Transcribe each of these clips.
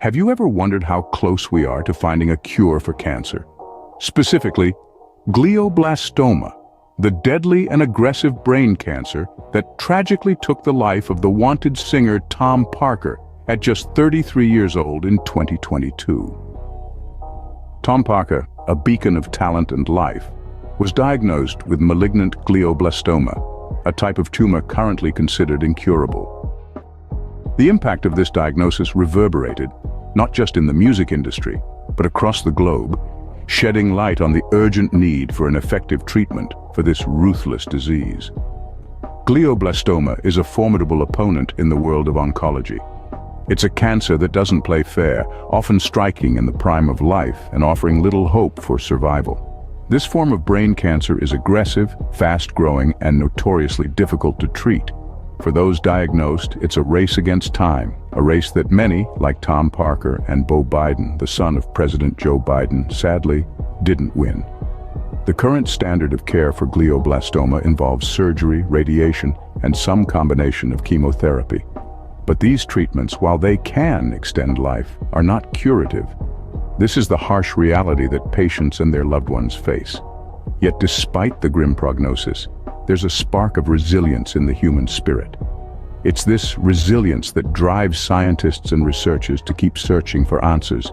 Have you ever wondered how close we are to finding a cure for cancer? Specifically, glioblastoma, the deadly and aggressive brain cancer that tragically took the life of the wanted singer Tom Parker at just 33 years old in 2022. Tom Parker, a beacon of talent and life, was diagnosed with malignant glioblastoma, a type of tumor currently considered incurable. The impact of this diagnosis reverberated, not just in the music industry, but across the globe, shedding light on the urgent need for an effective treatment for this ruthless disease. Glioblastoma is a formidable opponent in the world of oncology. It's a cancer that doesn't play fair, often striking in the prime of life and offering little hope for survival. This form of brain cancer is aggressive, fast-growing, and notoriously difficult to treat. For those diagnosed, it's a race against time, a race that many, like Tom Parker and Beau Biden, the son of President Joe Biden, sadly, didn't win. The current standard of care for glioblastoma involves surgery, radiation, and some combination of chemotherapy. But these treatments, while they can extend life, are not curative. This is the harsh reality that patients and their loved ones face. Yet despite the grim prognosis, there's a spark of resilience in the human spirit. It's this resilience that drives scientists and researchers to keep searching for answers,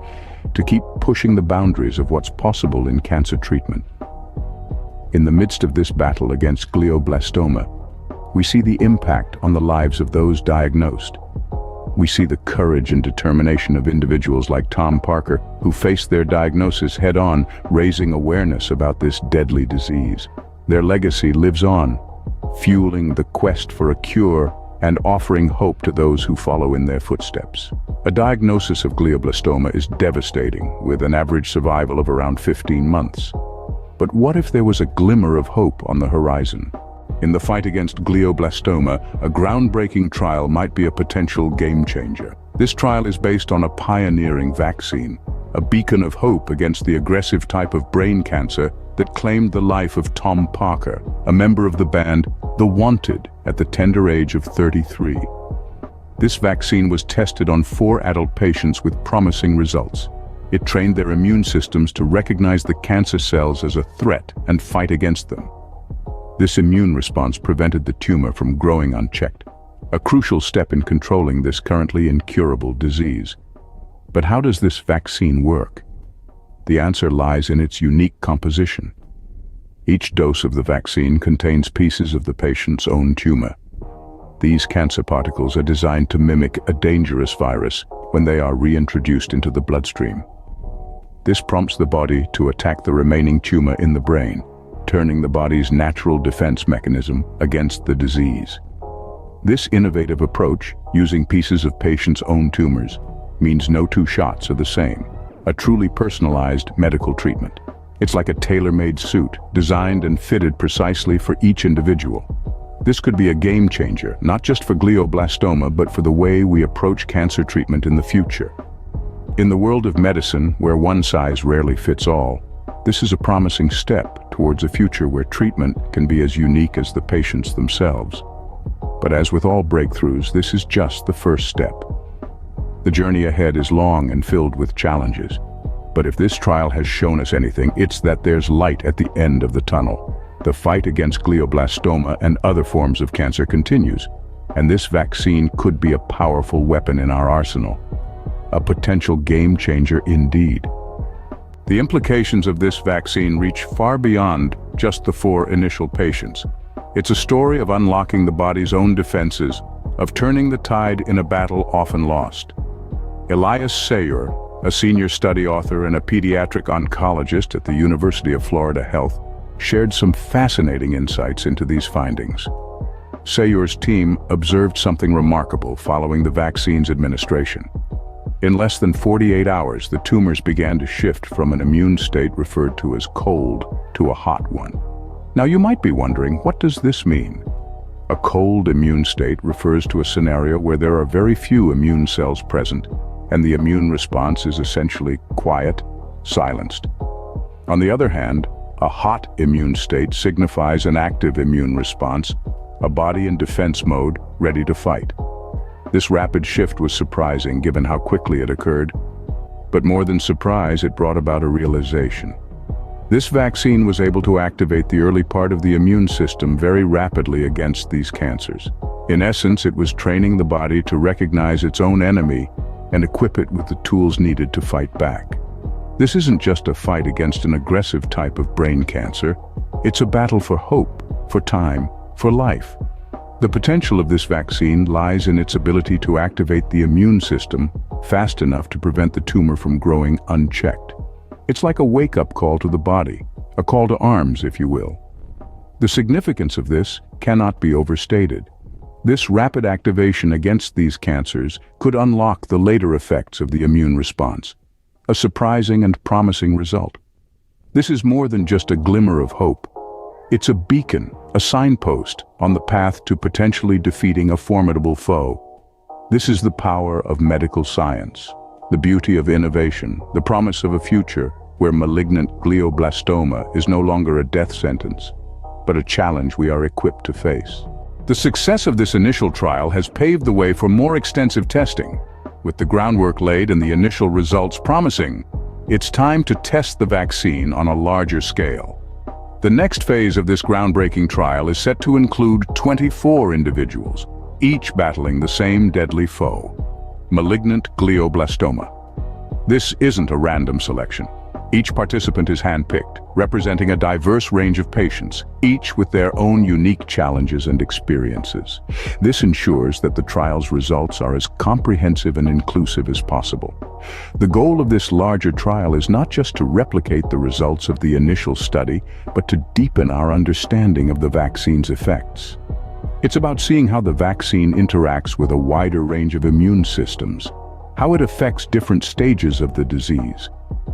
to keep pushing the boundaries of what's possible in cancer treatment. In the midst of this battle against glioblastoma, we see the impact on the lives of those diagnosed. We see the courage and determination of individuals like Tom Parker, who faced their diagnosis head-on, raising awareness about this deadly disease. Their legacy lives on, fueling the quest for a cure and offering hope to those who follow in their footsteps. A diagnosis of glioblastoma is devastating, with an average survival of around 15 months. But what if there was a glimmer of hope on the horizon? In the fight against glioblastoma, a groundbreaking trial might be a potential game changer. This trial is based on a pioneering vaccine, a beacon of hope against the aggressive type of brain cancer that claimed the life of Tom Parker, a member of the band The Wanted, at the tender age of 33. This vaccine was tested on 4 adult patients with promising results. It trained their immune systems to recognize the cancer cells as a threat and fight against them. This immune response prevented the tumor from growing unchecked, a crucial step in controlling this currently incurable disease. But how does this vaccine work? The answer lies in its unique composition. Each dose of the vaccine contains pieces of the patient's own tumor. These cancer particles are designed to mimic a dangerous virus when they are reintroduced into the bloodstream. This prompts the body to attack the remaining tumor in the brain, turning the body's natural defense mechanism against the disease. This innovative approach, using pieces of patients' own tumors, means no 2 shots are the same. A truly personalized medical treatment. It's like a tailor-made suit, designed and fitted precisely for each individual. This could be a game changer, not just for glioblastoma, but for the way we approach cancer treatment in the future. In the world of medicine, where one size rarely fits all, this is a promising step towards a future where treatment can be as unique as the patients themselves. But as with all breakthroughs, this is just the first step. The journey ahead is long and filled with challenges. But if this trial has shown us anything, it's that there's light at the end of the tunnel. The fight against glioblastoma and other forms of cancer continues, and this vaccine could be a powerful weapon in our arsenal. A potential game changer indeed. The implications of this vaccine reach far beyond just the 4 initial patients. It's a story of unlocking the body's own defenses, of turning the tide in a battle often lost. Elias Sayur, a senior study author and a pediatric oncologist at the University of Florida Health, shared some fascinating insights into these findings. Sayur's team observed something remarkable following the vaccine's administration. In less than 48 hours, the tumors began to shift from an immune state referred to as cold to a hot one. Now you might be wondering, what does this mean? A cold immune state refers to a scenario where there are very few immune cells present, and the immune response is essentially quiet, silenced. On the other hand, a hot immune state signifies an active immune response, a body in defense mode, ready to fight. This rapid shift was surprising given how quickly it occurred. But more than surprise, it brought about a realization. This vaccine was able to activate the early part of the immune system very rapidly against these cancers. In essence, it was training the body to recognize its own enemy and equip it with the tools needed to fight back. This isn't just a fight against an aggressive type of brain cancer. It's a battle for hope, for time, for life. The potential of this vaccine lies in its ability to activate the immune system fast enough to prevent the tumor from growing unchecked. It's like a wake-up call to the body, a call to arms, if you will. The significance of this cannot be overstated. This rapid activation against these cancers could unlock the later effects of the immune response, a surprising and promising result. This is more than just a glimmer of hope. It's a beacon, a signpost on the path to potentially defeating a formidable foe. This is the power of medical science, the beauty of innovation, the promise of a future where malignant glioblastoma is no longer a death sentence, but a challenge we are equipped to face. The success of this initial trial has paved the way for more extensive testing. With the groundwork laid and the initial results promising, it's time to test the vaccine on a larger scale. The next phase of this groundbreaking trial is set to include 24 individuals, each battling the same deadly foe, malignant glioblastoma. This isn't a random selection. Each participant is handpicked, representing a diverse range of patients, each with their own unique challenges and experiences. This ensures that the trial's results are as comprehensive and inclusive as possible. The goal of this larger trial is not just to replicate the results of the initial study, but to deepen our understanding of the vaccine's effects. It's about seeing how the vaccine interacts with a wider range of immune systems, how it affects different stages of the disease,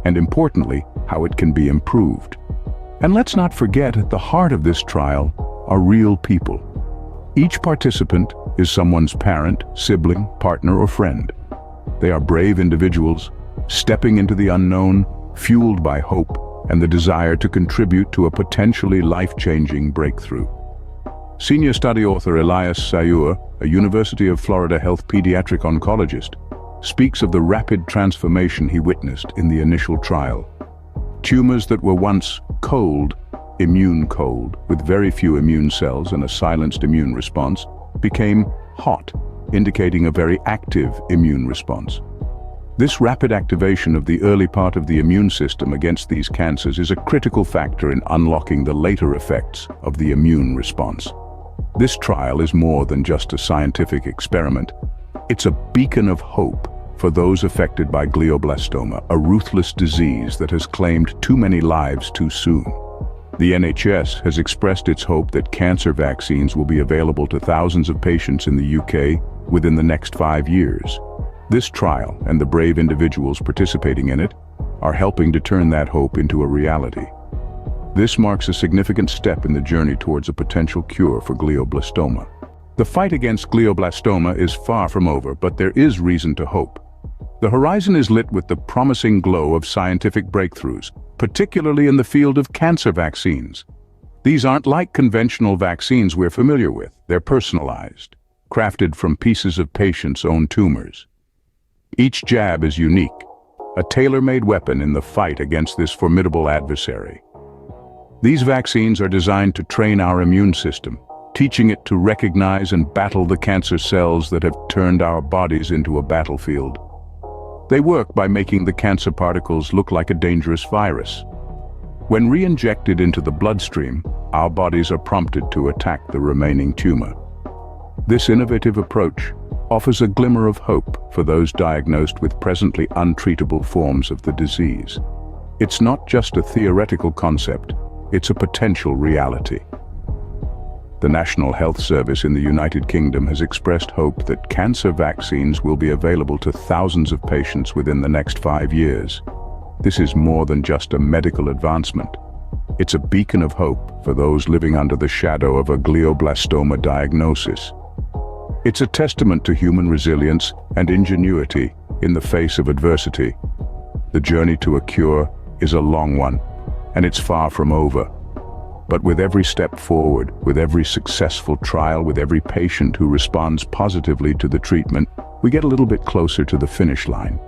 and importantly, how it can be improved. And let's not forget, at the heart of this trial are real people. Each participant is someone's parent, sibling, partner, or friend. They are brave individuals, stepping into the unknown, fueled by hope and the desire to contribute to a potentially life-changing breakthrough. Senior study author Elias Sayur, a University of Florida health pediatric oncologist, speaks of the rapid transformation he witnessed in the initial trial. Tumors that were once cold, immune cold, with very few immune cells and a silenced immune response, became hot, indicating a very active immune response. This rapid activation of the early part of the immune system against these cancers is a critical factor in unlocking the later effects of the immune response. This trial is more than just a scientific experiment. It's a beacon of hope for those affected by glioblastoma, a ruthless disease that has claimed too many lives too soon. The NHS has expressed its hope that cancer vaccines will be available to thousands of patients in the UK within the next 5 years. This trial and the brave individuals participating in it are helping to turn that hope into a reality. This marks a significant step in the journey towards a potential cure for glioblastoma. The fight against glioblastoma is far from over, but there is reason to hope. The horizon is lit with the promising glow of scientific breakthroughs, particularly in the field of cancer vaccines. These aren't like conventional vaccines we're familiar with. They're personalized, crafted from pieces of patients' own tumors. Each jab is unique, a tailor-made weapon in the fight against this formidable adversary. These vaccines are designed to train our immune system, teaching it to recognize and battle the cancer cells that have turned our bodies into a battlefield. They work by making the cancer particles look like a dangerous virus. When re-injected into the bloodstream, our bodies are prompted to attack the remaining tumor. This innovative approach offers a glimmer of hope for those diagnosed with presently untreatable forms of the disease. It's not just a theoretical concept, it's a potential reality. The National Health Service in the United Kingdom has expressed hope that cancer vaccines will be available to thousands of patients within the next 5 years. This is more than just a medical advancement. It's a beacon of hope for those living under the shadow of a glioblastoma diagnosis. It's a testament to human resilience and ingenuity in the face of adversity. The journey to a cure is a long one, and it's far from over. But with every step forward, with every successful trial, with every patient who responds positively to the treatment, we get a little bit closer to the finish line.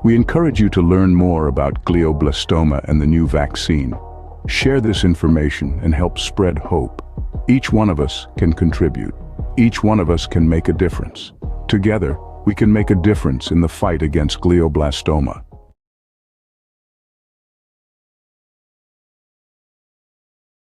We encourage you to learn more about glioblastoma and the new vaccine. Share this information and help spread hope. Each one of us can contribute. Each one of us can make a difference. Together, we can make a difference in the fight against glioblastoma.